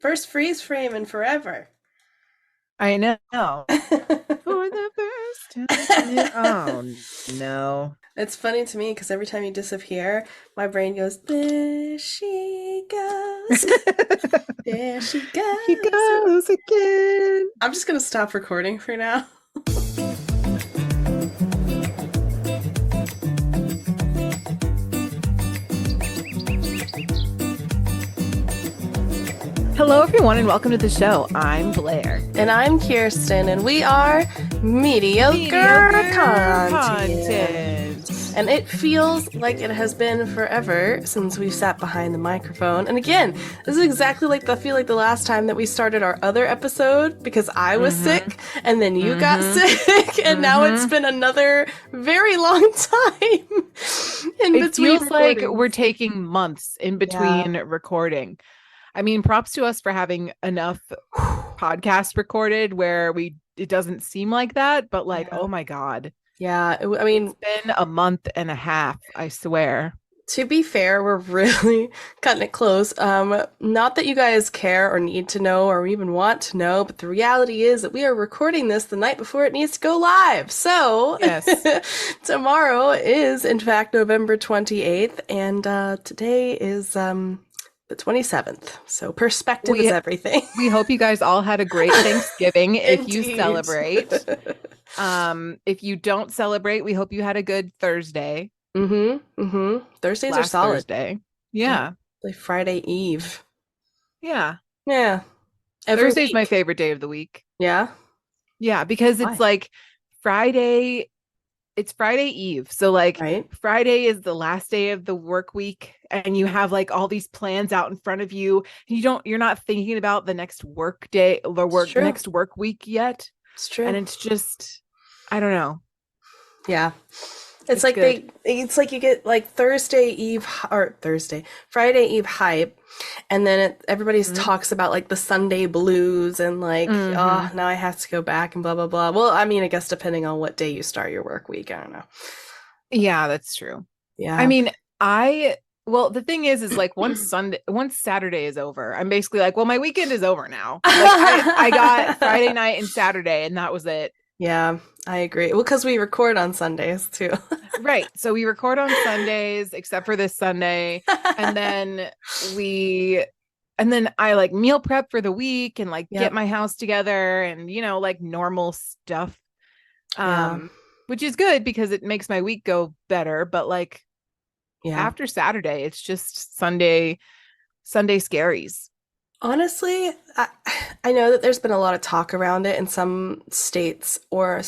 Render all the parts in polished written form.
First freeze frame in forever. I know. For the first time. Oh no. It's funny to me because every time you disappear, my brain goes, there she goes. There she He goes. goes again. I'm just going to stop recording for now. Hello, everyone, and welcome to the show. I'm Blair. And I'm Kirsten, and we are mediocre content. And it feels like it has been forever since we've sat behind the microphone. And again, this is exactly like the last time that we started our other episode because I was sick and then you got sick and now it's been another very long time in It between feels like recordings. we're taking months in between recording. I mean, props to us for having enough podcasts recorded where it doesn't seem like that, but oh my God. Yeah, I mean, It's been a month and a half, I swear. to be fair, we're really cutting it close. Not that you guys care or need to know or even want to know, but the reality is that we are recording this the night before it needs to go live. So Yes. tomorrow is, in fact, November 28th, and today is the 27th. So perspective is everything. We hope you guys all had a great Thanksgiving if you Indeed. celebrate. If you don't celebrate, we hope you had a good Thursday. Thursdays are Last solid. Thursday. Yeah. Like Friday Eve. Yeah. Yeah. Thursday's my favorite day of the week. Yeah? Yeah, because it's like Friday. It's Friday Eve. So Right. Friday is the last day of the work week and you have all these plans out in front of you. And you're not thinking about the next work day, the next work week yet. It's true. And it's just, I don't know. Yeah. It's like good. it's like you get Friday Eve hype, and then everybody talks about the Sunday blues and oh, now I have to go back and blah blah blah. Well, I mean, I guess depending on what day you start your work week, I don't know. Yeah, that's true. Yeah. I mean, the thing is once Saturday is over, I'm basically well, my weekend is over now. I got Friday night and Saturday and that was it. Yeah, I agree. Well, because we record on Sundays too. Right. So we record on Sundays, except for this Sunday. And then I meal prep for the week and get my house together and, normal stuff. Which is good because it makes my week go better. But after Saturday, it's just Sunday scaries. Honestly, I know that there's been a lot of talk around it, and some states or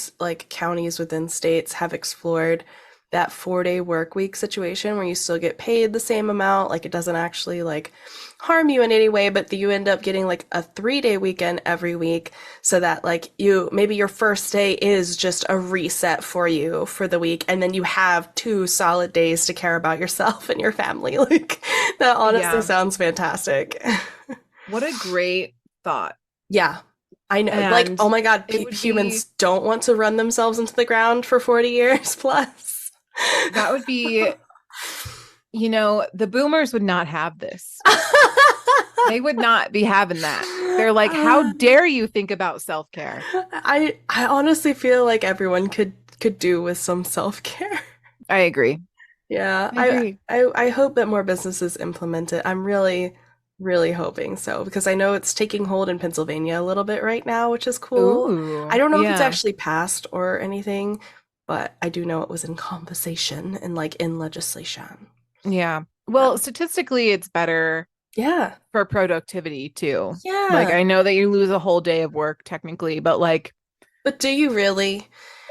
counties within states have explored that 4-day work week situation where you still get paid the same amount. It doesn't actually harm you in any way, but you end up getting a 3-day weekend every week so that maybe your first day is just a reset for you for the week, and then you have 2 solid days to care about yourself and your family. That honestly sounds fantastic. What a great thought. Yeah, I know. And oh my God, humans don't want to run themselves into the ground for 40 years plus. That would be, the boomers would not have this. They would not be having that. They're how dare you think about self-care? I honestly feel like everyone could do with some self-care. I agree. Yeah, I agree. I hope that more businesses implement it. I'm really hoping so, because I know it's taking hold in Pennsylvania a little bit right now, which is cool. Ooh, I don't know if it's actually passed or anything, but I do know it was in conversation and in legislation. Yeah. Well, statistically, it's better. Yeah. For productivity too. Yeah. I know that you lose a whole day of work technically, but but do you really?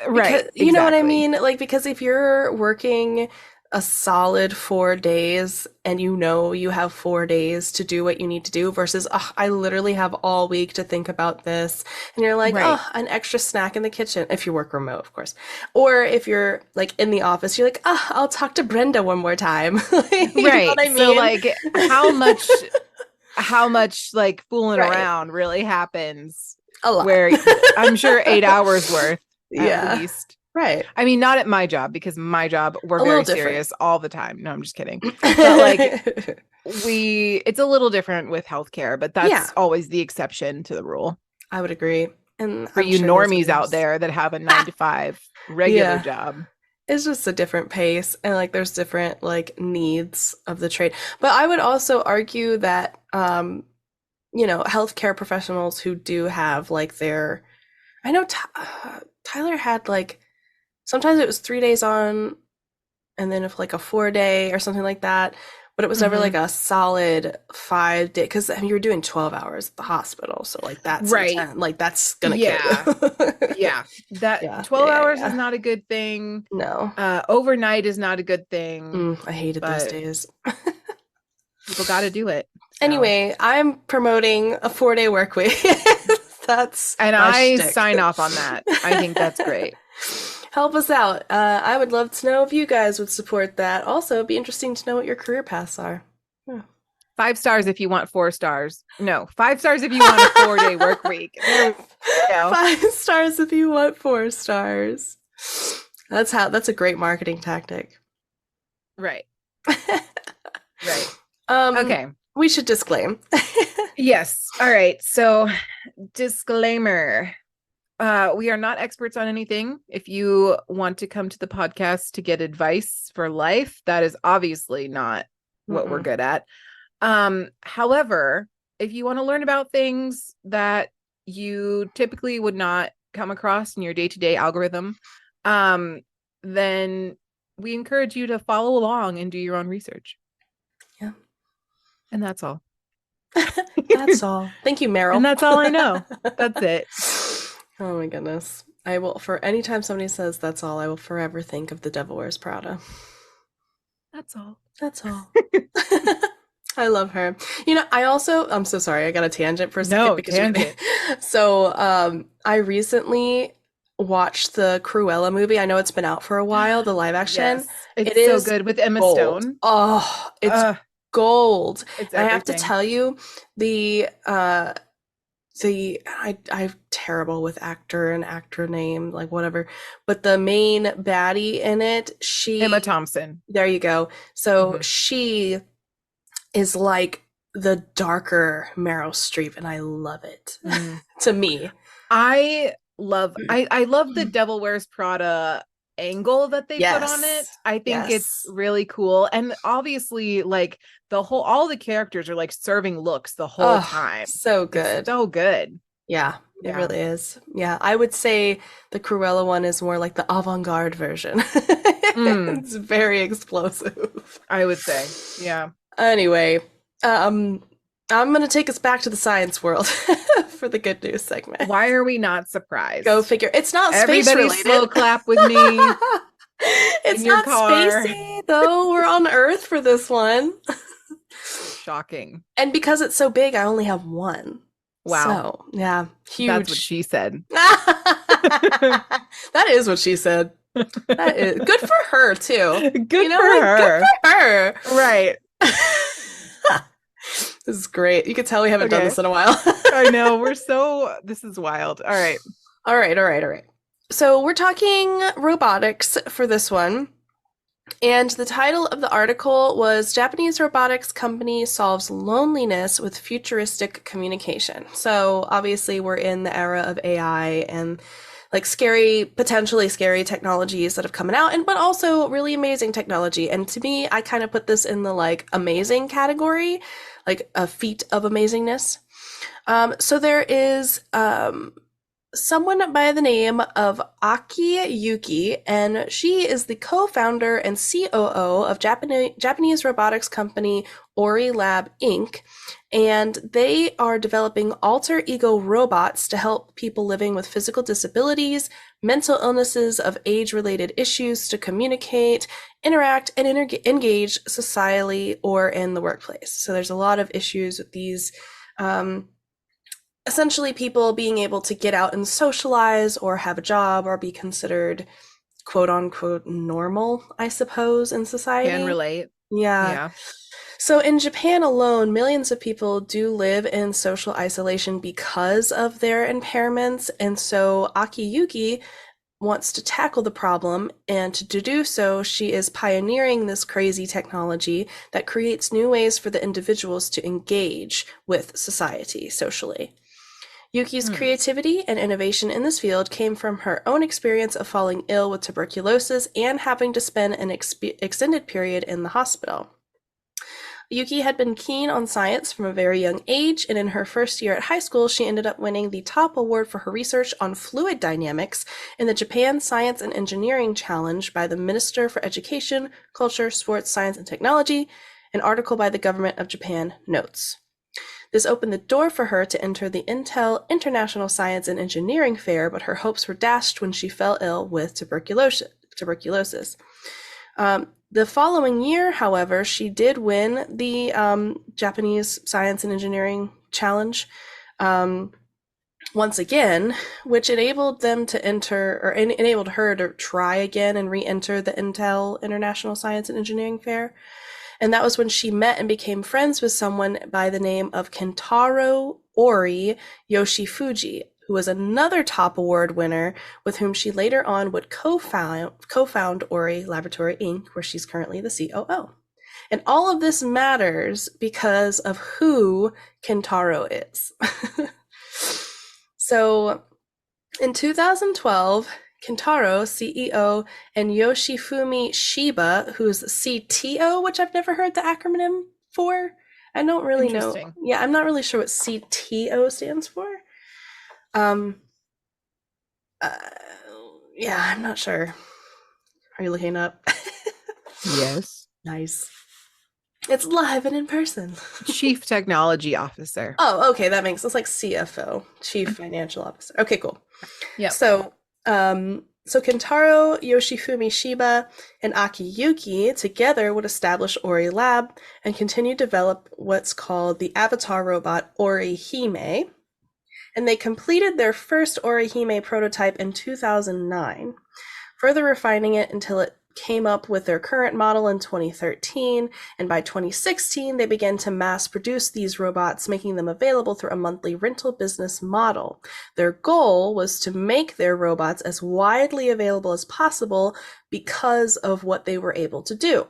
Right. Because, you know what I mean? Because if you're working a solid 4 days and you have 4 days to do what you need to do versus I literally have all week to think about this, and you're an extra snack in the kitchen if you work remote, of course, or if you're in the office, you're I'll talk to Brenda one more time. Right. Know what I mean? So how much fooling around really happens? A lot. Where I'm sure 8 hours worth at least. Right. I mean, not at my job, because my job, we're A little very different. serious all the time. No, I'm just kidding. But like it's a little different with healthcare, but Yeah, that's always the exception to the rule. I would agree. And For I'm you sure there's normies out others. there that have a 9 to 5 regular Yeah. job. It's just a different pace and like there's different like needs of the trade. But I would also argue that healthcare professionals who do have like their I know Tyler had like sometimes it was 3 days on and then if like a 4 day or something like that, but it was never like Mm-hmm. a solid 5 day because I mean, you were doing 12 hours at the hospital, so like that's Right. intense. Like that's gonna kill Yeah. you. Yeah. That Yeah, 12 yeah, hours is yeah. not a good thing. No. Overnight is not a good thing, I hated those but days. people got to do it. So, Anyway, I'm promoting a 4 day work week. That's and my I shtick. sign off on that. I think that's great. Help us out. I would love to know if you guys would support that. Also, it'd be interesting to know what your career paths are. Yeah. 5 stars if you want 4 stars. No, 5 stars if you want a 4 day work week. There we go. 5 stars if you want 4 stars. That's a great marketing tactic. Right. Right. Um, Okay. we should disclaim. Yes. All right. So, disclaimer. We are not experts on anything. If you want to come to the podcast to get advice for life, that is obviously not what we're good at. However, if you want to learn about things that you typically would not come across in your day-to-day algorithm, then we encourage you to follow along and do your own research. Yeah. And that's all. That's all. Thank you, Meryl. And that's all I know. That's it. Oh my goodness. I will, for any time somebody says that's all, I will forever think of The Devil Wears Prada. That's all. That's all. I love her. I'm so sorry, I got a tangent for a second. No, tangent. So, I recently watched the Cruella movie. I know it's been out for a while, the live action. Yes, it's It so is good with Emma gold. Stone. Oh, it's gold. It's And I have to everything. tell you, I'm terrible with actor and actor name, like whatever. But the main baddie in it, Emma Thompson. There you go. So she is like the darker Meryl Streep, and I love it. To me, I love the Devil Wears Prada angle that they put on it. I think it's really cool, and obviously, like all the characters are like serving looks the whole time. So good, it's so good. Yeah, it really is. Yeah, I would say the Cruella one is more like the avant-garde version. It's very explosive, I would say. Yeah. Anyway, I'm gonna take us back to the science world for the good news segment. Why are we not surprised? Go figure. It's not space Everybody related. slow clap with me. It's not spacey, though. We're on Earth for this one. Shocking. And because it's so big, I only have one. Wow. So, yeah, huge. That's what she said. That is what she said. That is good for her too. Good for her. Good for her. Right. This is great. You can tell we haven't done this in a while. I know. This is wild. All right. All right. So we're talking robotics for this one. And the title of the article was Japanese Robotics Company Solves Loneliness with Futuristic Communication. So obviously we're in the era of AI and like potentially scary technologies that have come out, but also really amazing technology. And to me, I kind of put this in the like amazing category, like a feat of amazingness. So there is someone by the name of Aki Yuki, and she is the co-founder and COO of Japanese robotics company Ori Lab Inc. And they are developing alter ego robots to help people living with physical disabilities, mental illnesses, of age-related issues to communicate, interact, and engage socially or in the workplace. So there's a lot of issues with these essentially people being able to get out and socialize or have a job or be considered quote unquote normal, I suppose, in society. Can relate. Yeah. So in Japan alone, millions of people do live in social isolation because of their impairments. And so Aki Yuki wants to tackle the problem, and to do so, she is pioneering this crazy technology that creates new ways for the individuals to engage with society socially. Yuki's creativity and innovation in this field came from her own experience of falling ill with tuberculosis and having to spend an extended period in the hospital. Yuki had been keen on science from a very young age, and in her first year at high school, she ended up winning the top award for her research on fluid dynamics in the Japan Science and Engineering Challenge by the Minister for Education, Culture, Sports, Science, and Technology. An article by the government of Japan notes. This opened the door for her to enter the Intel International Science and Engineering Fair, but her hopes were dashed when she fell ill with tuberculosis. The following year, however, she did win the Japanese Science and Engineering Challenge once again, which enabled them to enter, or enabled her to try again and re-enter the Intel International Science and Engineering Fair. And that was when she met and became friends with someone by the name of Kentaro Ori Yoshifuji, who was another top award winner with whom she later on would co-found Ori Laboratory Inc., where she's currently the COO. And all of this matters because of who Kentaro is. So in 2012, Kentaro, CEO, and Yoshifumi Shiba, who's CTO, which I've never heard the acronym for. I don't really know. Yeah, I'm not really sure what CTO stands for. Yeah, I'm not sure. Are you looking up? Yes. Nice. It's live and in person. Chief Technology Officer. Oh, okay, that makes sense. Like CFO, Chief Financial Officer. Okay, cool. Yeah. So Kentaro, Yoshifumi Shiba, and Aki Yuki together would establish Ori Lab and continue to develop what's called the avatar robot Orihime. And they completed their first Orihime prototype in 2009, further refining it until it came up with their current model in 2013, and by 2016 they began to mass produce these robots, making them available through a monthly rental business model. Their goal was to make their robots as widely available as possible because of what they were able to do.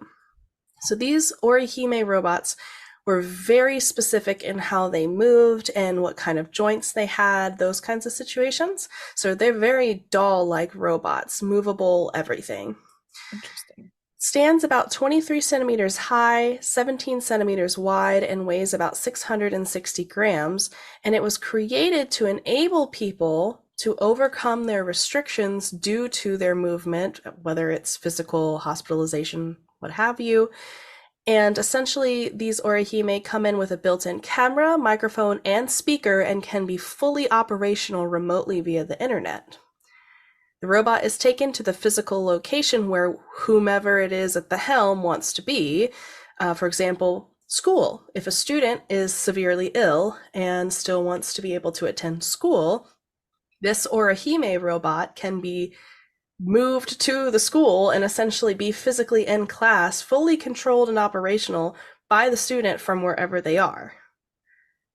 So these Orihime robots were very specific in how they moved and what kind of joints they had, those kinds of situations. So they're very doll-like robots, movable, everything. Interesting. Stands about 23 centimeters high, 17 centimeters wide, and weighs about 660 grams. And it was created to enable people to overcome their restrictions due to their movement, whether it's physical, hospitalization, what have you. And essentially, these Orihime come in with a built-in camera, microphone, and speaker, and can be fully operational remotely via the internet. The robot is taken to the physical location where whomever it is at the helm wants to be. For example, school. If a student is severely ill and still wants to be able to attend school, this Orihime robot can be moved to the school and essentially be physically in class, fully controlled and operational by the student from wherever they are.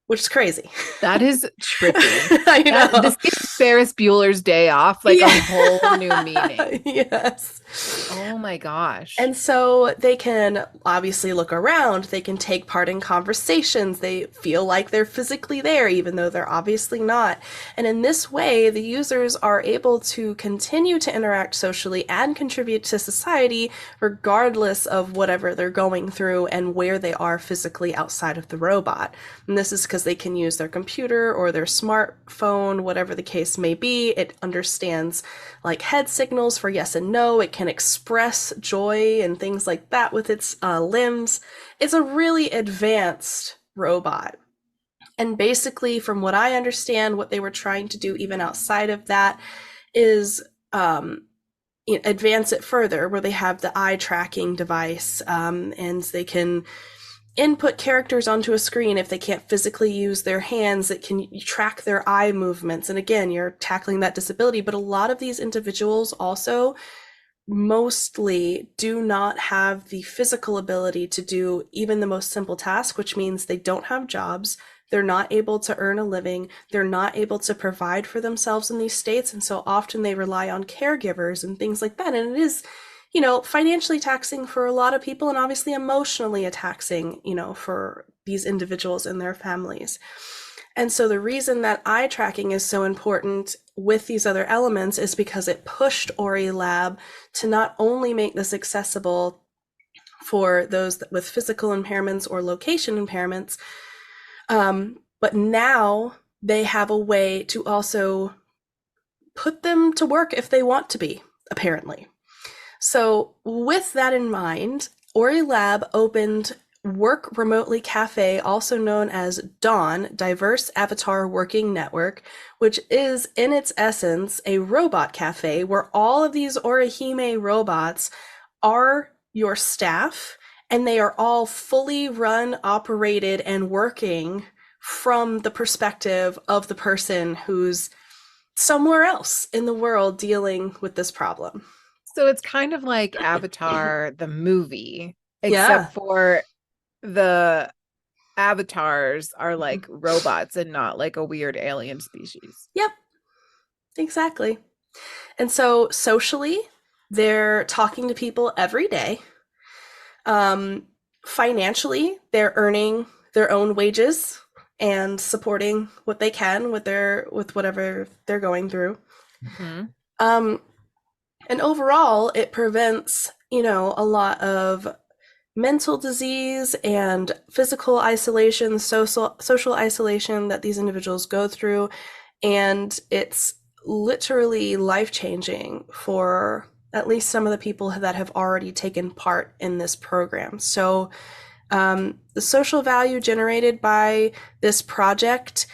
Which is crazy. That is trippy. I know. This gives Ferris Bueller's Day Off like a whole new meaning. Yes. Oh my gosh. And so they can obviously look around. They can take part in conversations. They feel like they're physically there, even though they're obviously not. And in this way, the users are able to continue to interact socially and contribute to society, regardless of whatever they're going through and where they are physically outside of the robot. And this is because they can use their computer or their smartphone, whatever the case may be. It understands like head signals for yes and no. It can express joy and things like that with its limbs. It's a really advanced robot. And basically, from what I understand, what they were trying to do even outside of that is advance it further, where they have the eye tracking device, and they can input characters onto a screen. If they can't physically use their hands, it can track their eye movements. And again, you're tackling that disability, but a lot of these individuals also mostly do not have the physical ability to do even the most simple task, which means they don't have jobs, They're not able to earn a living. They're not able to provide for themselves in these states. And so often they rely on caregivers and things like that. And it is, financially taxing for a lot of people, and obviously emotionally taxing, for these individuals and their families. And so the reason that eye tracking is so important with these other elements is because it pushed Ori Lab to not only make this accessible for those with physical impairments or location impairments, but now they have a way to also put them to work if they want to be, apparently. So with that in mind, Ori Lab opened Work Remotely Cafe, also known as DAWN, Diverse Avatar Working Network, which is in its essence a robot cafe where all of these Orihime robots are your staff, and they are all fully run, operated, and working from the perspective of the person who's somewhere else in the world dealing with this problem. So it's kind of like Avatar, the movie, Yeah. except for the avatars are like robots and not like a weird alien species. Yep, exactly. And so socially, they're talking to people every day. Financially, they're earning their own wages and supporting what they can with whatever they're going through. And overall, it prevents, a lot of mental disease and physical isolation, social isolation that these individuals go through. And it's literally life-changing for at least some of the people that have already taken part in this program. So the social value generated by this project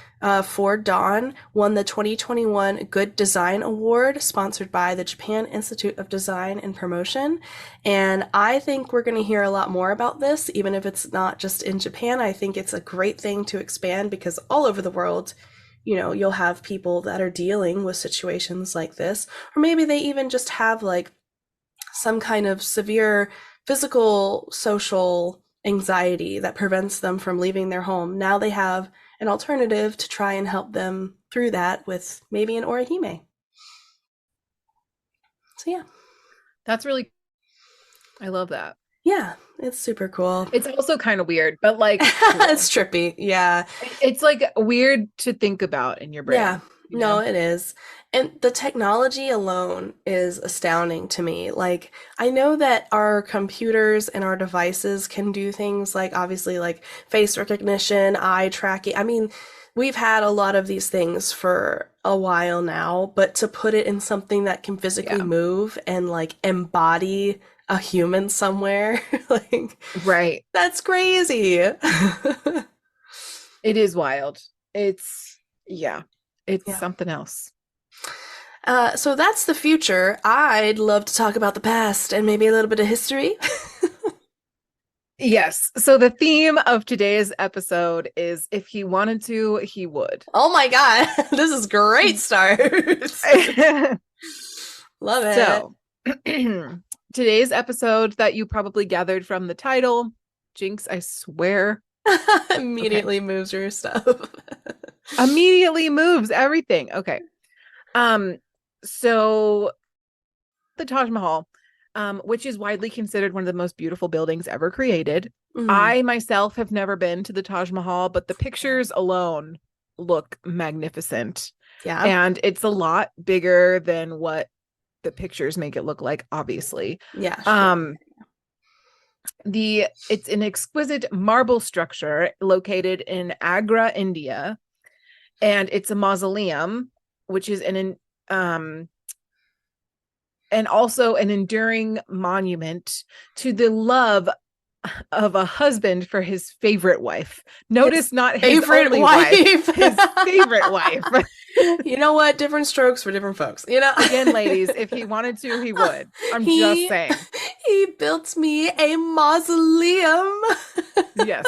for Dawn won the 2021 Good Design Award, sponsored by the Japan Institute of Design and Promotion. And I think we're going to hear a lot more about this, even if it's not just in Japan. I think it's a great thing to expand because all over the world, you'll have people that are dealing with situations like this, or maybe they even just have like some kind of severe physical, social anxiety that prevents them from leaving their home. Now they have an alternative to try and help them through that with maybe an orihime. So yeah. That's really, I love that. Yeah, it's super cool. It's also kind of weird, but like cool. It's trippy. Yeah. It's like weird to think about in your brain. Yeah. No, it is. And the technology alone is astounding to me. Like, I know that our computers and our devices can do things like obviously like face recognition, eye tracking. I mean, we've had a lot of these things for a while now, but to put it in something that can physically move and like embody a human somewhere, like, right. That's crazy. It is wild. It's something else. So that's the future. I'd love to talk about the past and maybe a little bit of history. Yes. So the theme of today's episode is if he wanted to, he would. Oh my God. This is great start. Love it. So today's episode that you probably gathered from the title, Jinx, I swear. Immediately moves your stuff. Immediately moves everything. Okay. So the Taj Mahal, which is widely considered one of the most beautiful buildings ever created. I myself have never been to the Taj Mahal, but the pictures alone look magnificent. Yeah. And it's a lot bigger than what the pictures make it look like, obviously. Yeah. Sure. It's an exquisite marble structure located in Agra, India, and it's a mausoleum, which is and also an enduring monument to the love of a husband for his favorite wife. Notice not his favorite wife, his favorite wife. You know what? Different strokes for different folks. Again, ladies, if he wanted to, he would. I'm just saying. He built me a mausoleum. Yes.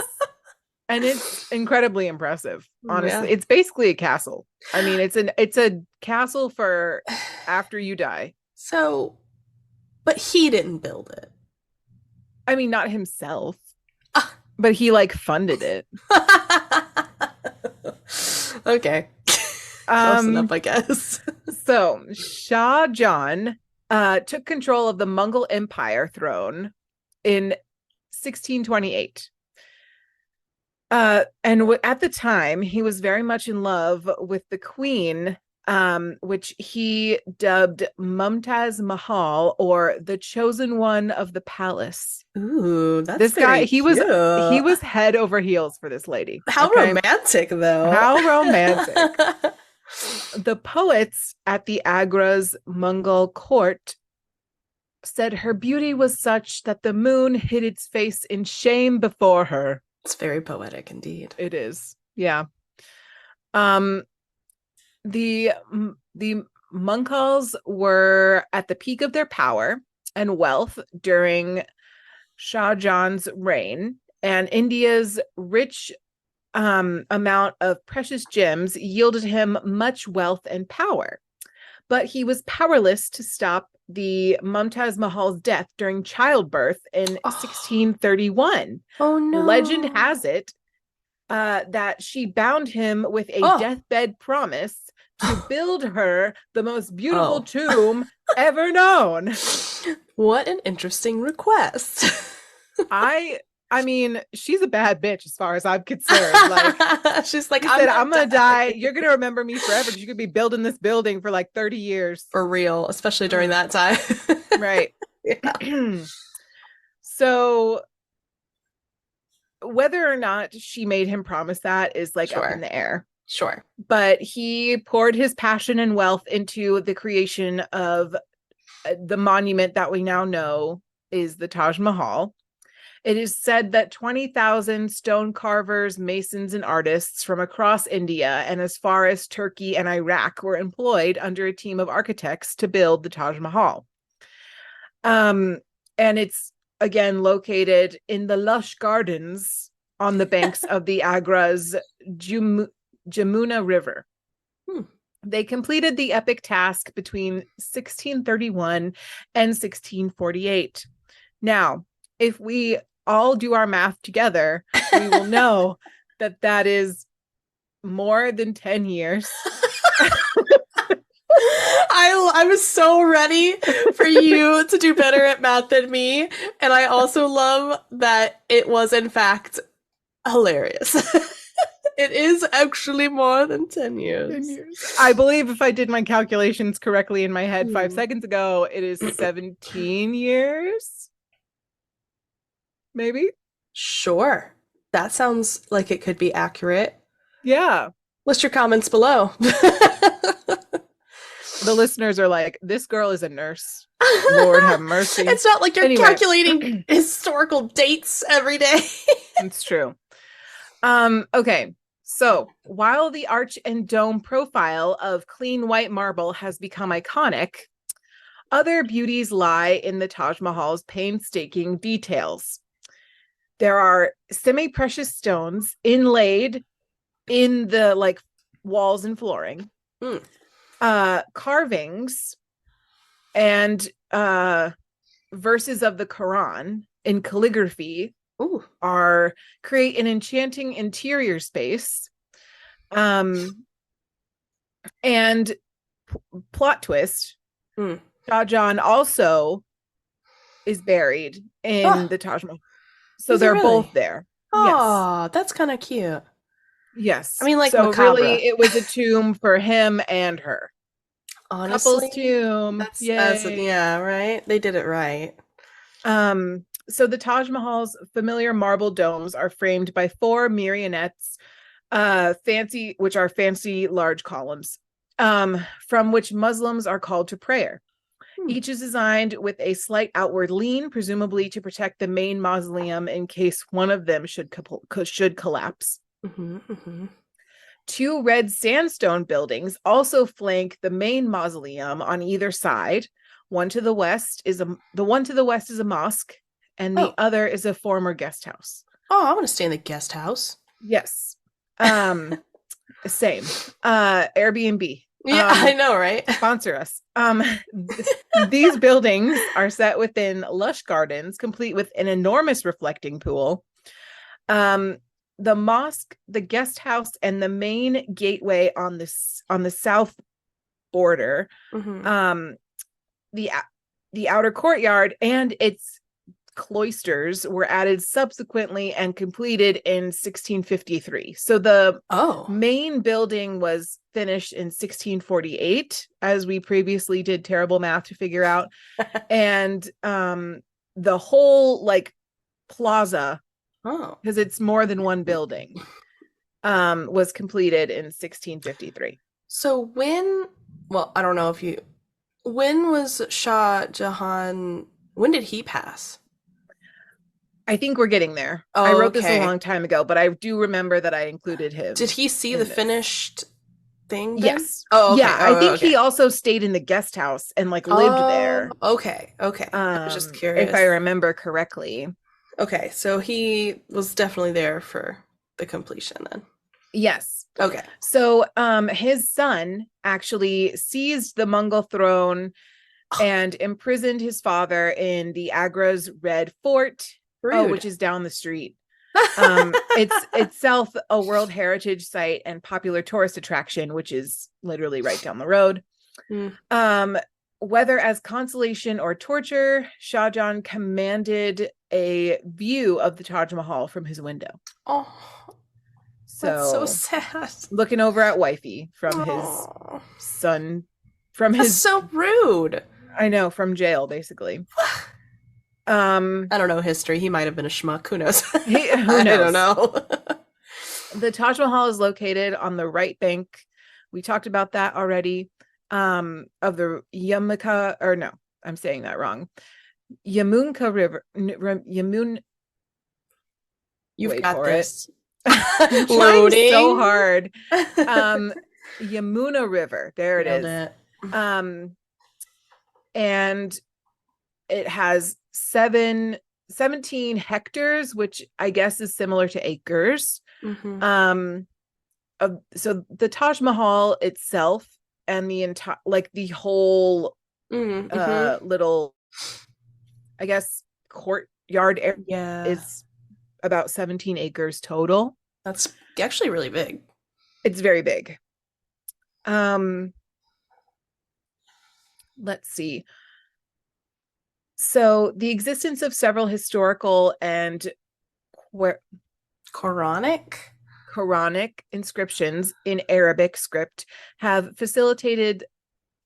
And it's incredibly impressive. Honestly, it's basically a castle. I mean, it's a castle for after you die. So, but he didn't build it. I mean, not himself, but he like funded it. Okay. Close enough, I guess. So Shah Jahan took control of the Mughal Empire throne in 1628. At the time, he was very much in love with the queen, which he dubbed Mumtaz Mahal, or the chosen one of the palace. Ooh, that's This guy, very cute. he was head over heels for this lady. How Okay? romantic, though. How romantic. The poets at the Agra's Mughal court said her beauty was such that the moon hid its face in shame before her. It's very poetic indeed. It is. Yeah. The Mughals were at the peak of their power and wealth during Shah Jahan's reign, and India's rich amount of precious gems yielded him much wealth and power. But he was powerless to stop the Mumtaz Mahal's death during childbirth in 1631. Oh no. Legend has it that she bound him with a deathbed promise to build her the most beautiful tomb ever known. What an interesting request. I mean, she's a bad bitch as far as I'm concerned. Like, she's like, I'm gonna die. You're gonna remember me forever because you could be building this building for like 30 years. For real, especially during that time. Right. So whether or not she made him promise that is like up in the air. Sure. But he poured his passion and wealth into the creation of the monument that we now know is the Taj Mahal. It is said that 20,000 stone carvers, masons, and artists from across India and as far as Turkey and Iraq were employed under a team of architects to build the Taj Mahal. And it's, again, located in the lush gardens on the banks of the Agra's Jamuna River. They completed the epic task between 1631 and 1648. Now, if we all do our math together, we will know that that is more than 10 years. I was so ready for you to do better at math than me. And I also love that it was, in fact, hilarious. It is actually more than 10 years. 10 years. I believe if I did my calculations correctly in my head 5 seconds ago, it is 17 years. Maybe? Sure. That sounds like it could be accurate. Yeah. List your comments below. The listeners are like, this girl is a nurse. Lord have mercy. It's not like you're calculating historical dates every day. It's true. Okay. So while the arch and dome profile of clean white marble has become iconic, other beauties lie in the Taj Mahal's painstaking details. There are semi-precious stones inlaid in the like walls and flooring, carvings, and verses of the Quran in calligraphy create an enchanting interior space. And plot twist, Shah Jahan also is buried in the Taj Mahal. So they're both there. Oh, yes. That's kind of cute. Yes. I mean, like, so macabre. Really, it was a tomb for him and her. Honestly, couple's tomb. Yeah, right. They did it right. So the Taj Mahal's familiar marble domes are framed by 4 marionettes, fancy large columns, from which Muslims are called to prayer. Each is designed with a slight outward lean, presumably to protect the main mausoleum in case one of them should collapse. 2 red sandstone buildings also flank the main mausoleum on either side. The one to the west is a mosque, and the other is a former guest house. Oh, I want to stay in the guest house. Yes. Same. Airbnb. Yeah, I know, right? Sponsor us. These buildings are set within lush gardens, complete with an enormous reflecting pool. the mosque, the guest house, and the main gateway on the south border, Mm-hmm. the the outer courtyard and its cloisters were added subsequently and completed in 1653. So the Oh. main building was finished in 1648, as we previously did terrible math to figure out. And the whole like plaza, Oh. because it's more than one building, was completed in 1653. So well, I don't know if you, when was Shah Jahan, when did he pass? I think we're getting there. I Oh, wrote this a okay. long time ago, but I do remember that I included Did him he see the in this. finished thing then? Yes. Oh, okay. Yeah, I Oh, think he okay. also stayed in the guest house and like lived Oh, there. okay. Okay. I was just If I curious. remember correctly. Okay, so he was definitely there for the completion then. Yes. Okay. So his son actually seized the Mughal throne and imprisoned his father in the Agra's Red Fort, Rude. which is down the street. It's itself a World Heritage Site and popular tourist attraction, which is literally right down the road. Mm. Whether as consolation or torture, Shah Jahan commanded a view of the Taj Mahal from his window. Oh, that's so So sad. looking over at wifey from his Oh, son, from that's his, so rude. I know, from jail, basically. I don't know history. He might have been a schmuck. Who knows? Who I don't knows? know. The Taj Mahal is located on the right bank. We talked about that already. Of the Yamaka, or no, I'm saying that wrong. Yamunka River. You've Wait got for it. this. I'm trying so Loading. hard. Yamuna River. There it Nailed is. it. And it has 17 hectares, which I guess is similar to acres. Mm-hmm. So the Taj Mahal itself and the entire, like the whole Mm-hmm. little, I guess, courtyard area Yeah, is about 17 acres total. that's actually really big. It's very big. Let's see. So the existence of several historical and Quranic? Quranic inscriptions in Arabic script have facilitated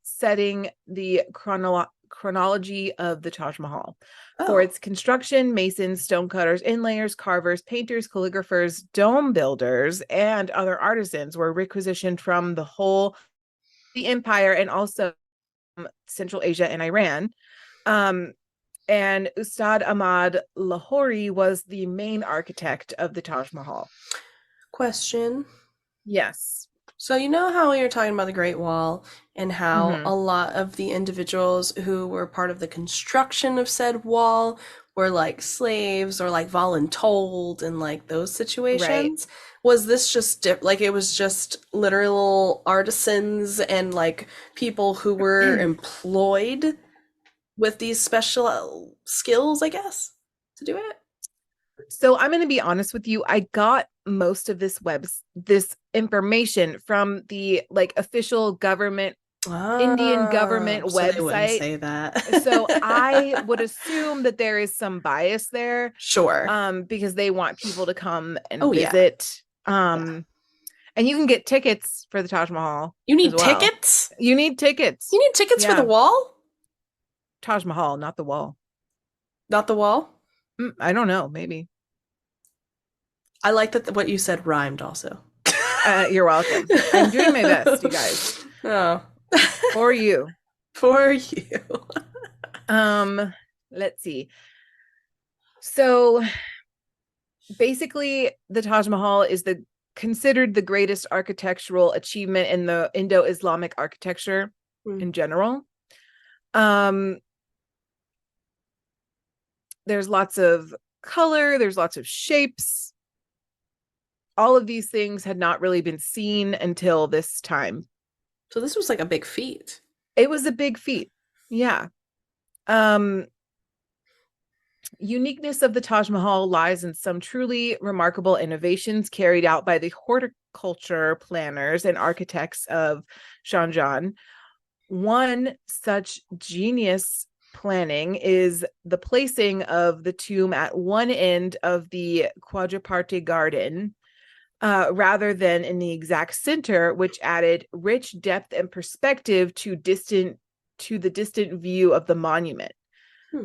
setting the chronology of the Taj Mahal. For Oh. its construction, masons, stonecutters, inlayers, carvers, painters, calligraphers, dome builders, and other artisans were requisitioned from the whole the empire and also Central Asia and Iran. And Ustad Ahmad Lahori was the main architect of the Taj Mahal. Question. Yes. So you know how we were talking about the Great Wall and how Mm-hmm. a lot of the individuals who were part of the construction of said wall were like slaves or like voluntold in like those Right. situations? Was this just like it was just literal artisans and like people who were employed with these special skills, I guess, to do it? So I'm going to be honest with you. I got most of this information from the like official government Indian government Oh, so they wouldn't website. say that. So I would assume that there is some bias there, Sure. because they want people to come and Oh yeah. visit. Yeah. And you can get tickets for the Taj Mahal You as need well. tickets? You need tickets. You need tickets for the Yeah. wall? Taj Mahal, not the wall. Not the wall? I don't know. Maybe. I like that what you said rhymed also. You're welcome. I'm doing my best, you guys. Oh. For you. For you. Let's see. So basically, the Taj Mahal is considered the greatest architectural achievement in the Indo-Islamic architecture in general. There's lots of color, there's lots of shapes. All of these things had not really been seen until this time. So this was like a big feat. It was a big feat. Yeah. Uniqueness of the Taj Mahal lies in some truly remarkable innovations carried out by the horticulture planners and architects of Shahjahan. One such genius planning is the placing of the tomb at one end of the quadriparte garden, rather than in the exact center, which added rich depth and perspective to the distant view of the monument.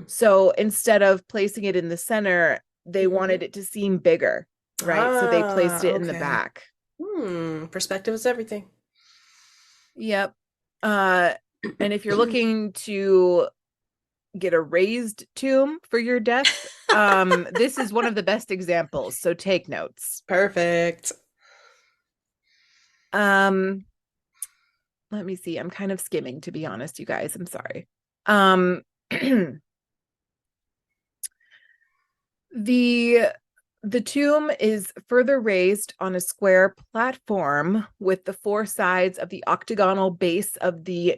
So instead of placing it in the center, they wanted it to seem bigger, right? So they placed it in the Okay. back. Perspective is everything. Yep. And if you're looking to get a raised tomb for your death, this is one of the best examples. So take notes. Perfect. Let me see. I'm kind of skimming, to be honest, you guys. I'm sorry. The tomb is further raised on a square platform with the four sides of the octagonal base of the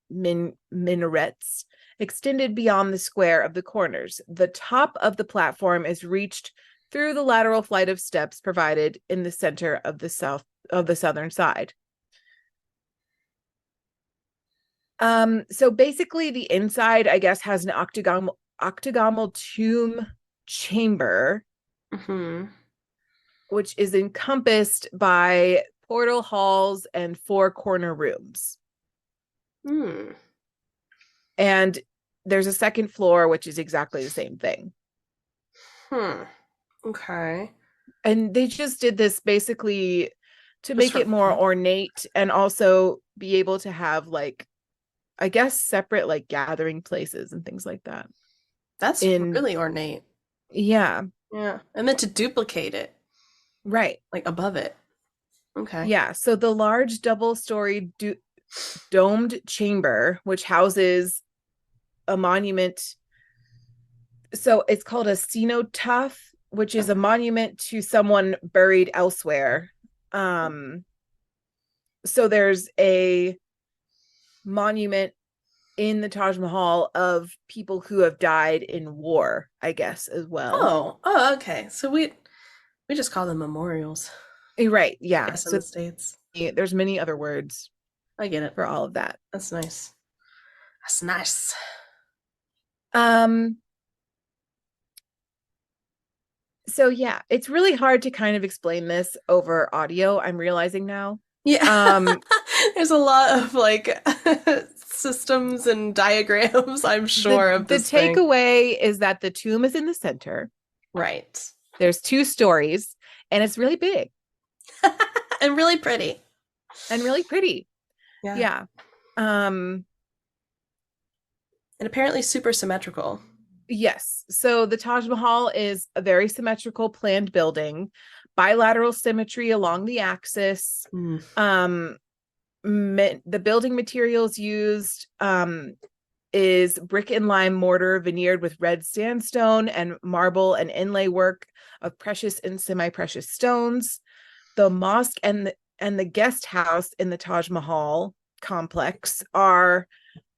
minarets extended beyond the square of the corners. The top of the platform is reached through the lateral flight of steps provided in the center of the southern side. So basically the inside, I guess, has an octagonal tomb chamber, which is encompassed by portal halls and four corner rooms. And there's a second floor, which is exactly the same thing. Okay. And they just did this basically to make it more ornate and also be able to have, like, I guess, separate like gathering places and things like that. That's really ornate. Yeah. Yeah. And then to duplicate it. Right. Like above it. Okay. Yeah. So the large double-story domed chamber, which houses a monument. So it's called a cenotaph, which is a monument to someone buried elsewhere. So there's a monument in the Taj Mahal of people who have died in war, I guess, as well. Oh, okay. So we just call them memorials. Right, yeah. Yes, in So the States. there's many other words. I get it. For all of that. That's nice. That's nice. So yeah, it's really hard to kind of explain this over audio, I'm realizing now. Yeah. There's a lot of like systems and diagrams, I'm sure, of this thing. The takeaway is that the tomb is in the center. Right. There's 2 stories, and it's really big. And really pretty. Yeah. Yeah. And apparently super symmetrical. Yes. So the Taj Mahal is a very symmetrical planned building, bilateral symmetry along the axis. The building materials used is brick and lime mortar veneered with red sandstone and marble and inlay work of precious and semi-precious stones. The mosque and the guest house in the Taj Mahal complex are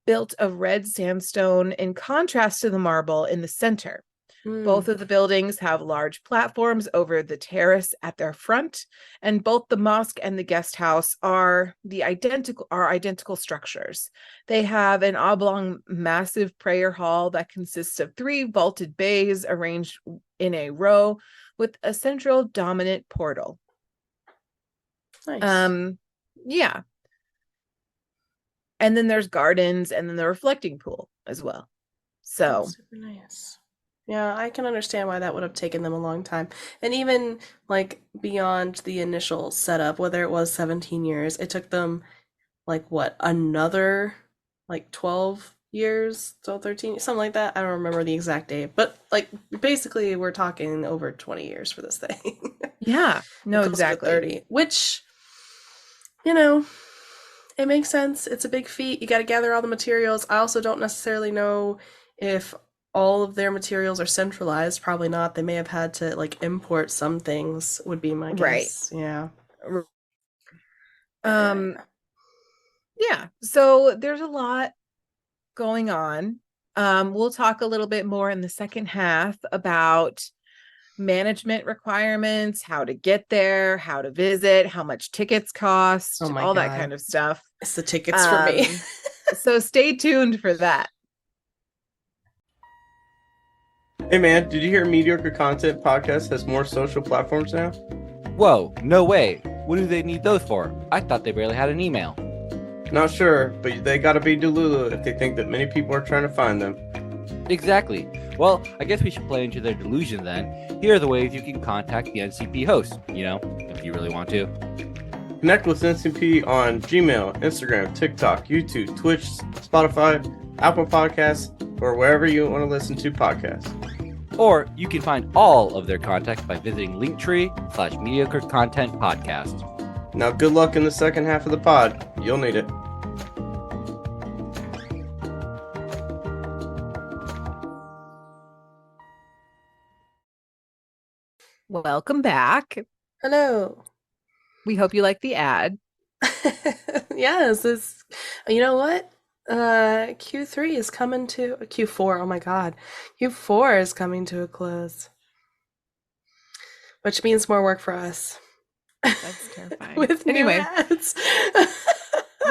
built of red sandstone in contrast to the marble in the center. Both of the buildings have large platforms over the terrace at their front, and both the mosque and the guest house are identical structures. They have an oblong, massive prayer hall that consists of 3 vaulted bays arranged in a row with a central dominant portal. Nice. Yeah. And then there's gardens and then the reflecting pool as well. So that's super nice. Yeah, I can understand why that would have taken them a long time. And even like beyond the initial setup, whether it was 17 years, it took them like what, another like 12 years, 12, 13, something like that. I don't remember the exact date, but like basically we're talking over 20 years for this thing. Yeah, no, exactly. 30, which, you know, it makes sense. It's a big feat. You got to gather all the materials. I also don't necessarily know if all of their materials are centralized. Probably not. They may have had to like import some things, would be my guess. Right. Yeah. Yeah. So there's a lot going on. We'll talk a little bit more in the second half about management requirements, how to get there, how to visit, how much tickets cost, all God. that kind of stuff. It's the tickets for me. So stay tuned for that. Hey man, did you hear Mediocre Content Podcast has more social platforms now? Whoa, no way. What do they need those for? I thought they barely had an email. Not sure, but they gotta be Delulu if they think that many people are trying to find them. Exactly. Well, I guess we should play into their delusion then. Here are the ways you can contact the NCP host, if you really want to. Connect with NCP on Gmail, Instagram, TikTok, YouTube, Twitch, Spotify, Apple Podcasts, or wherever you want to listen to podcasts. Or you can find all of their contact by visiting Linktree/Mediocre Content Podcast. Now, good luck in the second half of the pod. You'll need it. Welcome back. Hello. We hope you like the ad. Yes, you know what? Q3 is coming to Q4. Oh my God. Q4 is coming to a close, which means more work for us. That's terrifying. With anyway, new ads.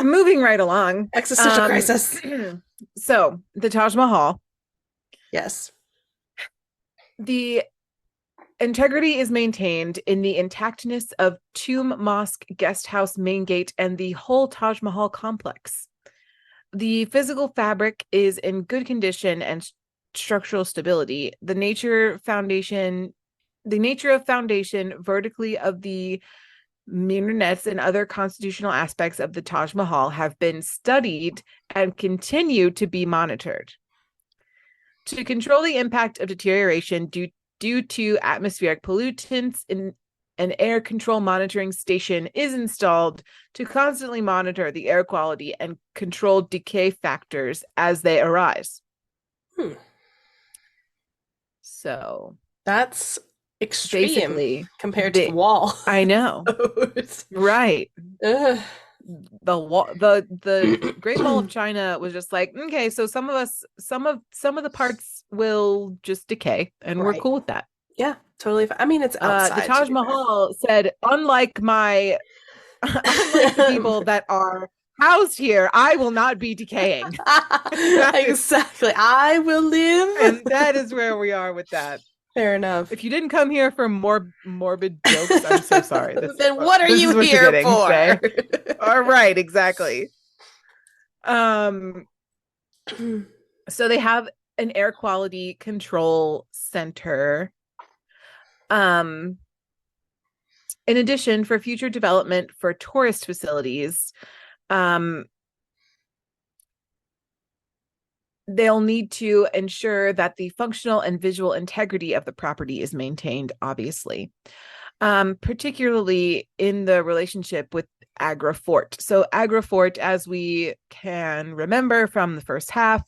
Moving right along. Existential crisis. So, the Taj Mahal. Yes. The integrity is maintained in the intactness of Tomb Mosque Guest House main gate and the whole Taj Mahal complex. The physical fabric is in good condition and structural stability. The nature of foundation vertically of the minarets and other constitutional aspects of the Taj Mahal have been studied and continue to be monitored. To control the impact of deterioration due to atmospheric pollutants, an air control monitoring station is installed to constantly monitor the air quality and control decay factors as they arise. So that's extreme basically compared to the wall. I know. Right. Ugh. The Great Wall of China was just like, okay, so some of the parts will just decay, and we're cool with that. Yeah, totally fine. I mean, it's outside. The Taj Mahal said, unlike the people that are housed here, I will not be decaying. Exactly. I will live. And that is where we are with that. Fair enough. If you didn't come here for more morbid jokes, I'm so sorry. Then what are you here for? All right, exactly. So they have an air quality control center. In addition, for future development for tourist facilities, they'll need to ensure that the functional and visual integrity of the property is maintained, obviously, particularly in the relationship with Agra Fort. So Agra Fort, as we can remember from the first half,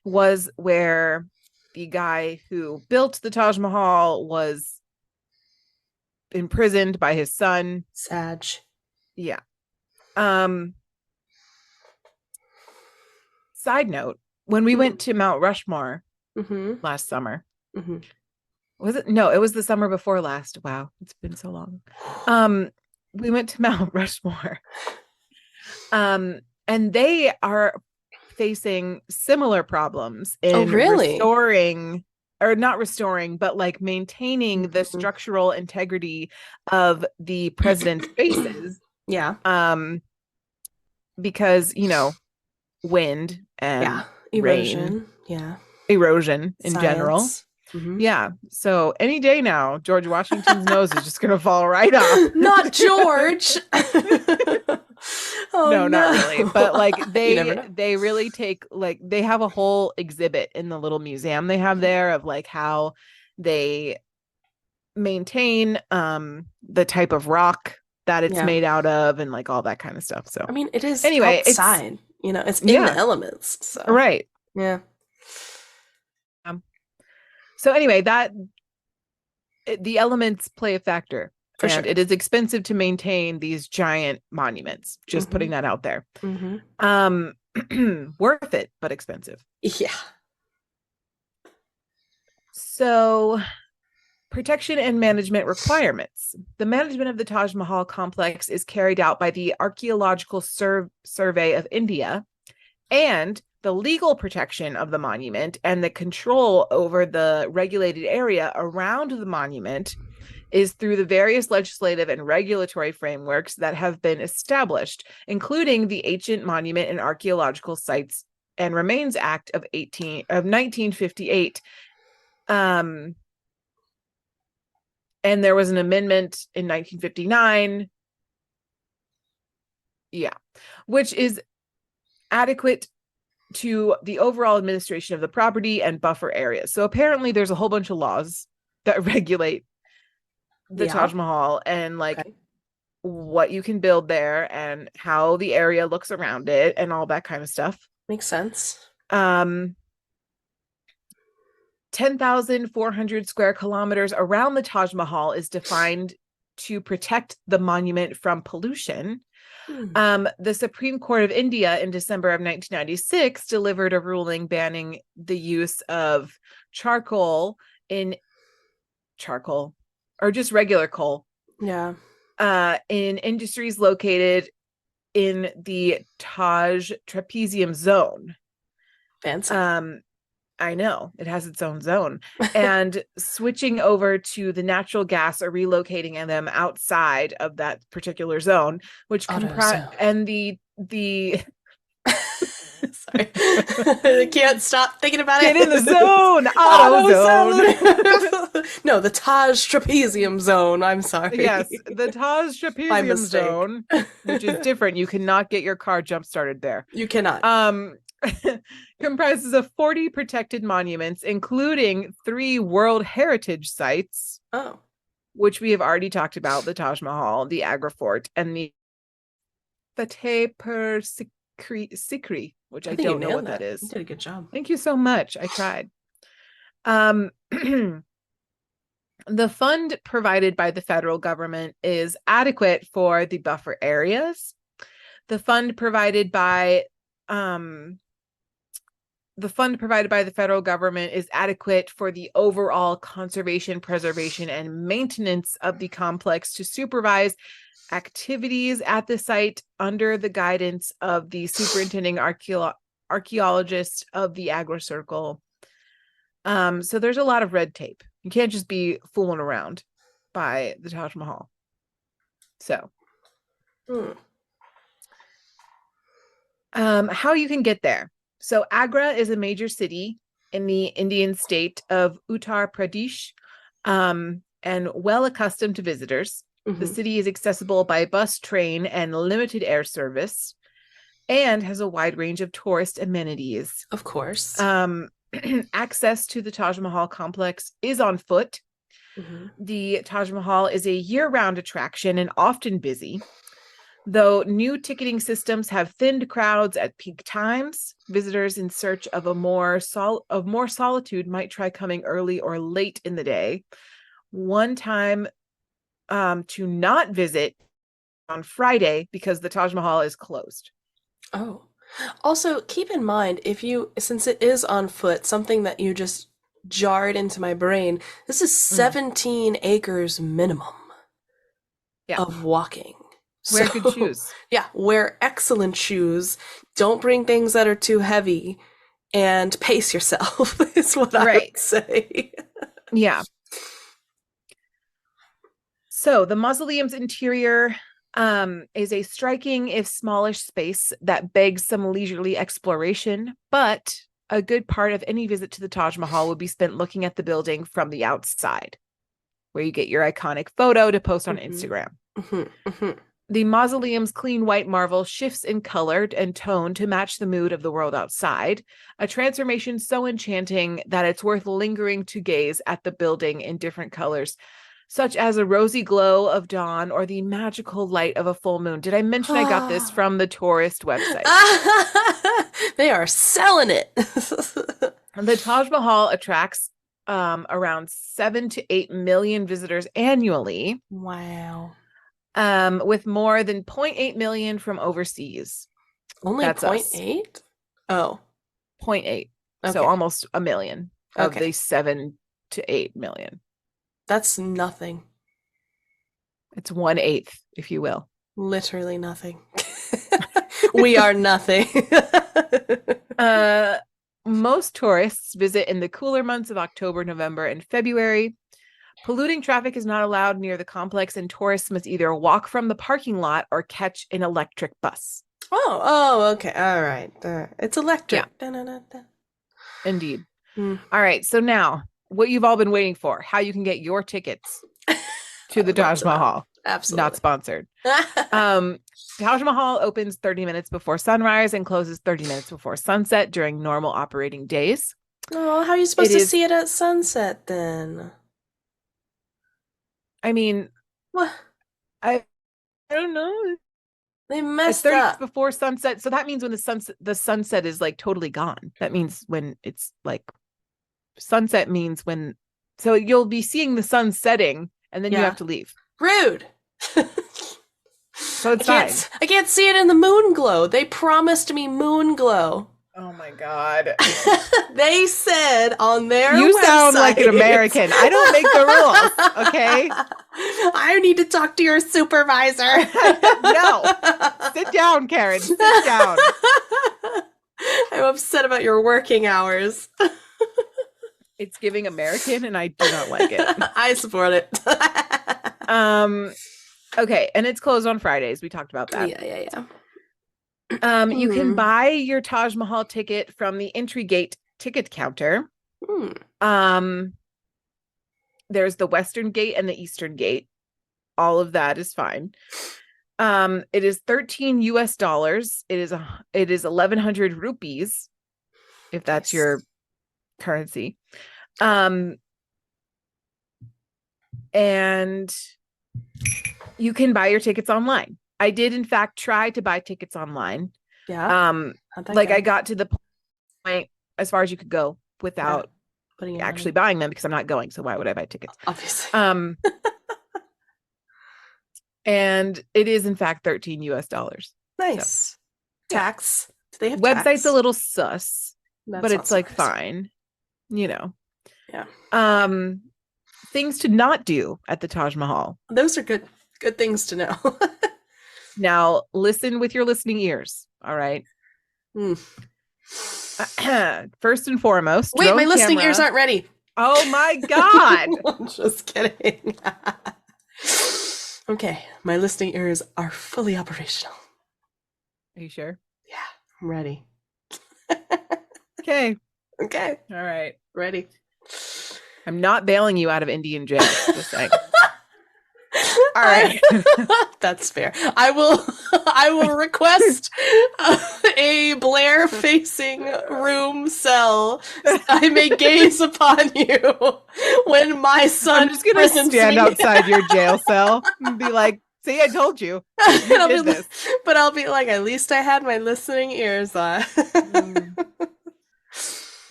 was where the guy who built the Taj Mahal was imprisoned by his son. Sag. Yeah. Side note, when we went to Mount Rushmore last summer, was it? No, it was the summer before last. Wow, it's been so long. We went to Mount Rushmore, and they are facing similar problems in restoring, or not restoring, but like maintaining the structural integrity of the president's bases. Yeah. Because, wind and erosion. Rain, erosion in general. Yeah. So any day now, George Washington's nose is just going to fall right off. Not George. No, not really. But like they really take, like, they have a whole exhibit in the little museum they have there of like how they maintain the type of rock that it's made out of and like all that kind of stuff. So I mean, it is outside, it's in the elements. So. Right. Yeah. So anyway, the elements play a factor. For sure. It is expensive to maintain these giant monuments. Just putting that out there. Mm-hmm. Worth it, but expensive. Yeah. So, protection and management requirements. The management of the Taj Mahal complex is carried out by the Archaeological Survey of India, and the legal protection of the monument and the control over the regulated area around the monument is through the various legislative and regulatory frameworks that have been established, including the Ancient Monument and Archaeological Sites and Remains Act of 1958. And there was an amendment in 1959. Yeah, which is adequate to the overall administration of the property and buffer areas. So apparently there's a whole bunch of laws that regulate the Taj Mahal and what you can build there and how the area looks around it and all that kind of stuff. Makes sense. 10,400 square kilometers around the Taj Mahal is defined to protect the monument from pollution. The Supreme Court of India in December of 1996 delivered a ruling banning the use of charcoal or just regular coal. Yeah. In industries located in the Taj Trapezium zone. Fancy. I know, it has its own zone. And switching over to the natural gas or relocating them outside of that particular zone, which and the sorry. I can't stop thinking about it. Get in the zone. Auto zone. No, the Taj Trapezium zone. I'm sorry. Yes, the Taj Trapezium zone, which is different. You cannot get your car jump started there. You cannot. Comprises of 40 protected monuments, including 3 World Heritage Sites. Oh. Which we have already talked about: the Taj Mahal, the Agra Fort, and the Fateh Per Sikri, which I don't know what that is. You did a good job. Thank you so much. I tried. The fund provided by the federal government is adequate for the buffer areas. The fund provided by the federal government is adequate for the overall conservation, preservation, and maintenance of the complex to supervise activities at the site under the guidance of the superintending archaeologist of the Agra Circle. So there's a lot of red tape. You can't just be fooling around by the Taj Mahal. So, how you can get there. So Agra is a major city in the Indian state of Uttar Pradesh, and well accustomed to visitors. The city is accessible by bus, train, and limited air service, and has a wide range of tourist amenities. Of course. Access to the Taj Mahal complex is on foot. The Taj Mahal is a year-round attraction and often busy. Though new ticketing systems have thinned crowds at peak times, visitors in search of more solitude might try coming early or late in the day. One time to not visit on Friday because the Taj Mahal is closed. Oh. Also, keep in mind, since it is on foot, something that you just jarred into my brain, this is 17 acres minimum of walking. Wear good shoes. Yeah, wear excellent shoes. Don't bring things that are too heavy, and pace yourself is what I would say. Yeah. So the mausoleum's interior is a striking, if smallish, space that begs some leisurely exploration, but a good part of any visit to the Taj Mahal would be spent looking at the building from the outside, where you get your iconic photo to post on Instagram. The mausoleum's clean white marble shifts in color and tone to match the mood of the world outside, a transformation so enchanting that it's worth lingering to gaze at the building in different colors, such as a rosy glow of dawn or the magical light of a full moon. Did I mention I got this from the tourist website? They are selling it. The Taj Mahal attracts around 7 to 8 million visitors annually. Wow. With more than 0.8 million from overseas. Only 0.8? Oh. 0.8. Okay. So almost a million of the 7 to 8 million. That's nothing. It's 1/8, if you will. Literally nothing. We are nothing. Most tourists visit in the cooler months of October, November, and February. Polluting traffic is not allowed near the complex, and tourists must either walk from the parking lot or catch an electric bus. Okay. All right. It's electric. Yeah. Indeed. All right. So now, what you've all been waiting for, how you can get your tickets to the Taj Mahal. Absolutely. Not sponsored. Taj Mahal opens 30 minutes before sunrise and closes 30 minutes before sunset during normal operating days. Oh, how are you supposed to see it at sunset then? I mean, what? I don't know. They messed 30 up minutes before sunset. So that means when the sunset is like totally gone. That means when it's like sunset means when, so you'll be seeing the sun setting and then you have to leave. Rude. So it's fine. I can't see it in the moon glow. They promised me moon glow. Oh my God. They said on their You website, sound like an American. I don't make the rules, okay? I need to talk to your supervisor. No. Sit down, Karen. Sit down. I'm upset about your working hours. It's giving American and I do not like it. I support it. Okay, and it's closed on Fridays. We talked about that. Yeah. You can buy your Taj Mahal ticket from the entry gate ticket counter. There's the Western Gate and the Eastern Gate. All of that is fine. It is $13 US. It is 1,100 rupees, if that's your currency. And you can buy your tickets online. I did, in fact, try to buy tickets online. Yeah. I got to the point as far as you could go without actually buying them because I'm not going. So why would I buy tickets? Obviously. And it is, in fact, $13 US. Nice. So, tax. Do they have website's tax? a little sus, but it's like fine. Yeah. Things to not do at the Taj Mahal. Those are good things to know. Now, listen with your listening ears. All right. First and foremost. Wait, my listening ears aren't ready. Oh my God. I'm just kidding. Okay, my listening ears are fully operational. Are you sure? Yeah, I'm ready. Okay. All right. Ready. I'm not bailing you out of Indian jail. Just saying. All right. That's fair. I will request a Blair facing room cell so I may gaze upon you when my son. I'm just gonna stand outside your jail cell and be like, see, I told you. You did this. But I'll be like, at least I had my listening ears on.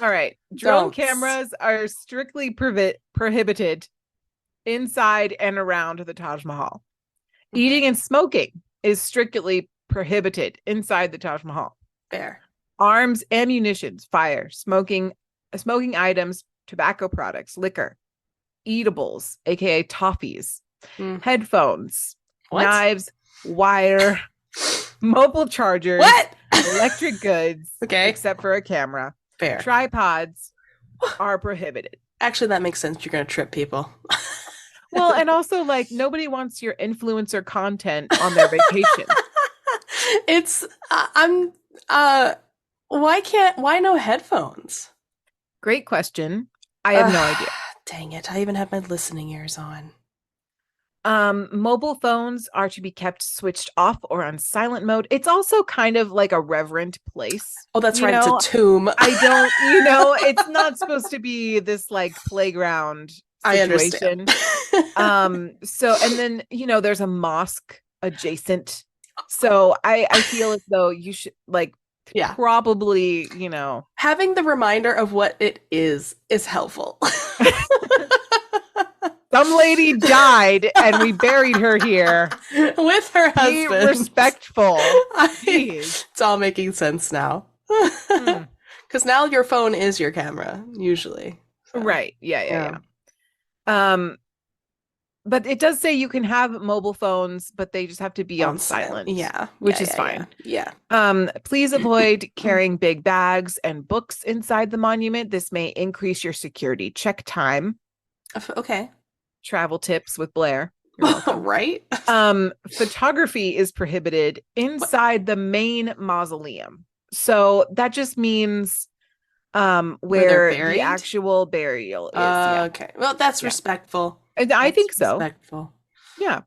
All right. Drone cameras are strictly prohibited inside and around the Taj Mahal. Eating and smoking is strictly prohibited inside the Taj Mahal. Fair. Arms, ammunitions, fire, smoking items, tobacco products, liquor, eatables, aka toffees, headphones, knives, wire, mobile chargers, electric goods, except for a camera. Fair. Tripods are prohibited. Actually, that makes sense. You're going to trip people. Well, and also, like, nobody wants your influencer content on their vacation. Why no headphones? Great question. I have no idea. Dang it. I even have my listening ears on. Mobile phones are to be kept switched off or on silent mode. It's also kind of like a reverent place. Oh, that's right. It's a tomb. It's not supposed to be this like playground situation. I understand. So, and then, there's a mosque adjacent. So I feel as though you should probably, having the reminder of what it is helpful. Some lady died and we buried her here with her husband. Be respectful. It's all making sense now. Because now your phone is your camera, usually. So. Right. Yeah. But it does say you can have mobile phones, but they just have to be on silent. Yeah. Which is fine. Yeah. Please avoid carrying big bags and books inside the monument. This may increase your security check time. Okay. Travel tips with Blair. You're welcome. Right? Photography is prohibited inside the main mausoleum. So that just means where the actual burial is. Okay. Well, that's respectful. I think so. Respectful. Yeah.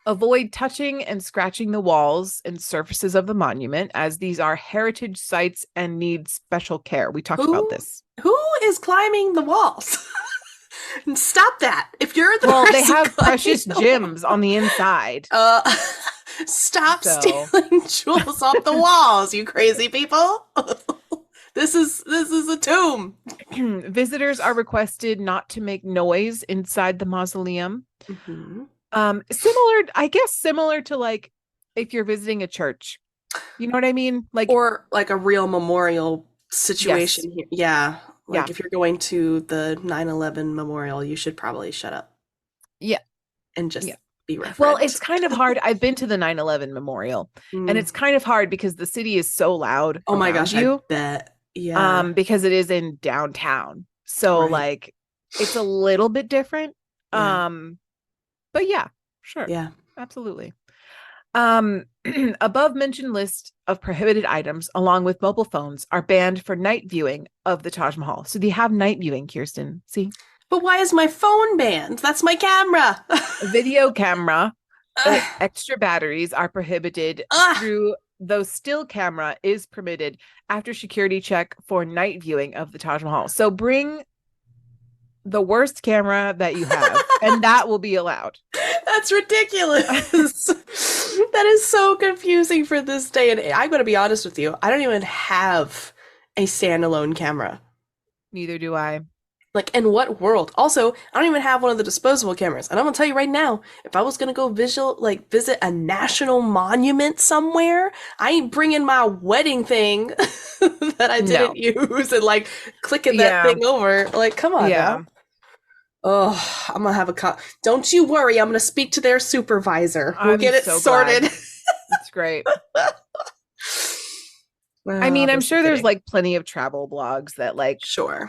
Avoid touching and scratching the walls and surfaces of the monument, as these are heritage sites and need special care. We talked about this. Who is climbing the walls? Stop that. If you're the person they have precious gems on the inside. Stop stealing jewels off the walls, you crazy people. This is a tomb. Visitors are requested not to make noise inside the mausoleum. Mm-hmm. Similar to like if you're visiting a church. You know what I mean? Or like a real memorial situation here. Yeah. If you're going to the 9/11 memorial, you should probably shut up. Yeah. And just be reverent. Well, it's kind of hard. I've been to the 9/11 memorial and it's kind of hard because the city is so loud. Oh my gosh, I bet. Yeah. Because it is in downtown. So it's a little bit different. Yeah. But yeah, sure. Yeah. Absolutely. Above mentioned list of prohibited items along with mobile phones are banned for night viewing of the Taj Mahal. So they have night viewing, Kirsten. See? But why is my phone banned? That's my camera. Video camera. Extra batteries are prohibited through though still camera is permitted after security check for night viewing of the Taj Mahal. So bring the worst camera that you have and that will be allowed. That's ridiculous. That is so confusing for this day. And I'm going to be honest with you. I don't even have a standalone camera. Neither do I. Like, in what world? Also, I don't even have one of the disposable cameras. And I'm going to tell you right now, if I was going to go visit a national monument somewhere, I ain't bringing my wedding thing that I didn't use and clicking that thing over. Like, come on now. Oh, I'm going to have don't you worry. I'm going to speak to their supervisor. We'll get it sorted. That's great. I mean, I'm sure there's plenty of travel blogs that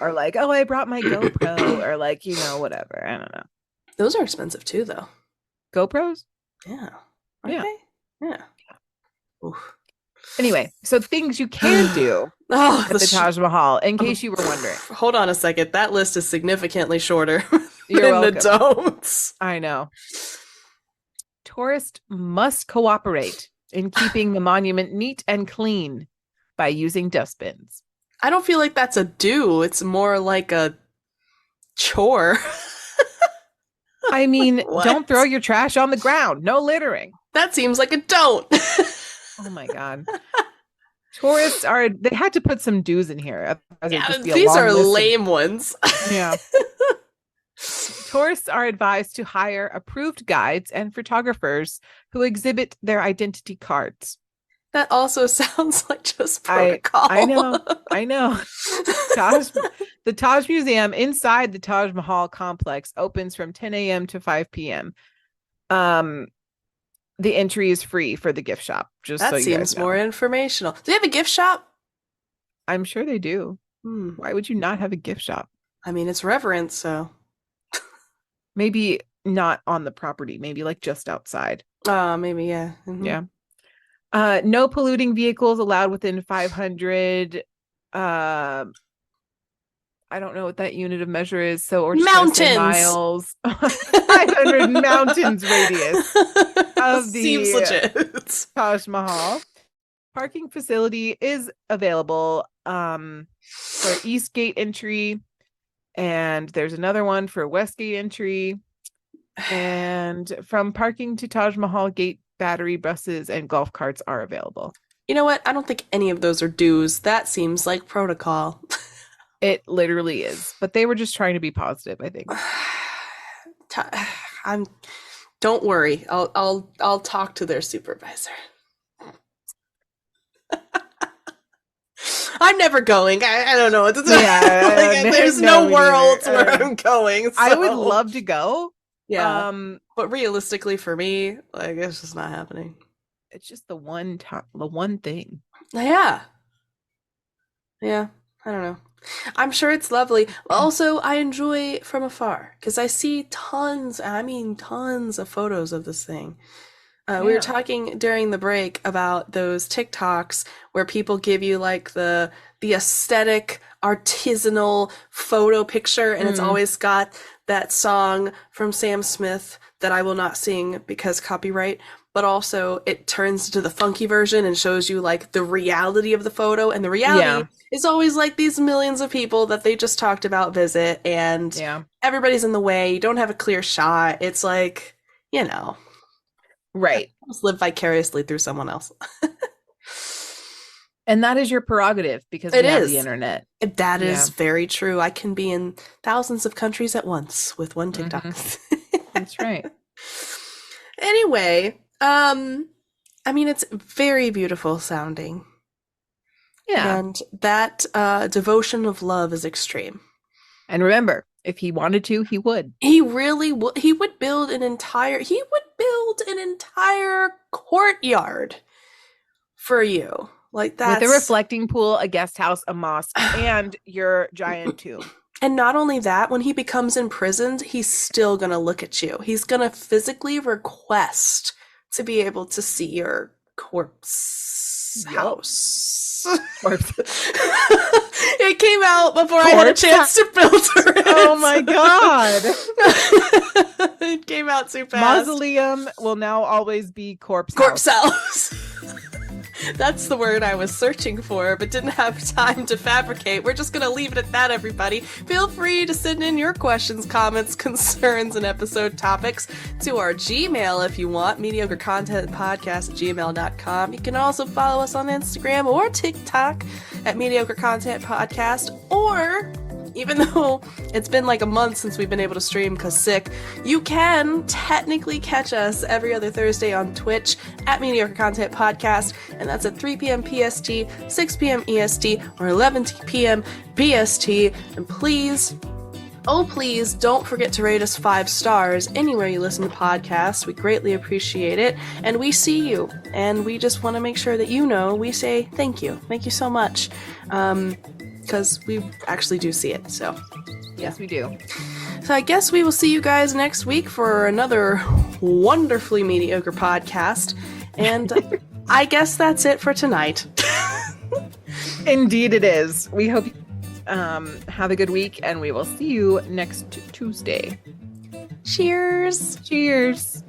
are like, oh, I brought my GoPro or whatever. I don't know. Those are expensive too, though. GoPros? Yeah. Aren't they? Yeah. Oof. Anyway, so things you can do at the Taj Mahal, in case you were wondering. Hold on a second. That list is significantly shorter You're than the don'ts. I know. Tourists must cooperate in keeping the monument neat and clean by using dustbins. I don't feel like that's a do. It's more like a chore. I mean, don't throw your trash on the ground. No littering. That seems like a don't. Oh my God. Tourists they had to put some do's in here. These are lame ones. Yeah. Tourists are advised to hire approved guides and photographers who exhibit their identity cards. That also sounds like just protocol. I know. The Taj Museum inside the Taj Mahal complex opens from 10 a.m. to 5 p.m. The entry is free for the gift shop. That seems more informational. Do they have a gift shop? I'm sure they do. Why would you not have a gift shop? I mean, it's reverence, so. Maybe not on the property. Maybe just outside. Maybe, yeah. Mm-hmm. Yeah. No polluting vehicles allowed within 500. I don't know what that unit of measure is. So, or mountains miles, 500 mountains radius of the seems legit. Taj Mahal. Parking facility is available for East Gate entry, and there's another one for West Gate entry. And from parking to Taj Mahal gate, battery buses and golf carts are available. You know what? I don't think any of those are dues. That seems like protocol. It literally is. But they were just trying to be positive, I think. Don't worry. I'll talk to their supervisor. I'm never going. I don't know what to do. Yeah, there's no worlds where I'm going. So. I would love to go. Yeah. But realistically for me, like, it's just not happening. It's just the one thing. Yeah. Yeah. I don't know. I'm sure it's lovely. Also, I enjoy from afar because I see tons of photos of this thing. We were talking during the break about those TikToks where people give you like the aesthetic, artisanal photo picture, and it's always got that song from Sam Smith that I will not sing because copyright, but also it turns to the funky version and shows you like the reality of the photo, and the reality is always like these millions of people that they just talked about visit, and everybody's in the way. You don't have a clear shot. It's like, you know. Right. Just live vicariously through someone else. And that is your prerogative because we have the internet. That is very true. I can be in thousands of countries at once with one TikTok. That's right. Anyway, I mean, it's very beautiful sounding. Yeah. And that devotion of love is extreme. And remember, if he wanted to, he would. He really would. He would build an entire courtyard for you. Like that. With a reflecting pool, a guest house, a mosque, and your giant tomb. And not only that, when he becomes imprisoned, he's still going to look at you. He's going to physically request to be able to see your corpse house. It came out before I had a chance to filter it. Oh my god. It came out too fast. Mausoleum will now always be corpse house. That's the word I was searching for, but didn't have time to fabricate. We're just going to leave it at that, everybody. Feel free to send in your questions, comments, concerns, and episode topics to our Gmail if you want, mediocrecontentpodcast@gmail.com. You can also follow us on Instagram or TikTok at Mediocre Content Podcast, or even though it's been like a month since we've been able to stream because sick, you can technically catch us every other Thursday on Twitch at Mediocre Content Podcast, and that's at 3 p.m. PST, 6 p.m. EST, or 11 p.m. PST. And please, oh please, don't forget to rate us 5 stars anywhere you listen to podcasts. We greatly appreciate it, and we see you, and we just want to make sure that you know we say thank you. Thank you so much. Because we actually do see it, so yes, we do. So I guess we will see you guys next week for another wonderfully mediocre podcast, and I guess that's it for tonight. Indeed it is. We hope you have a good week, and we will see you next Tuesday. Cheers. Cheers.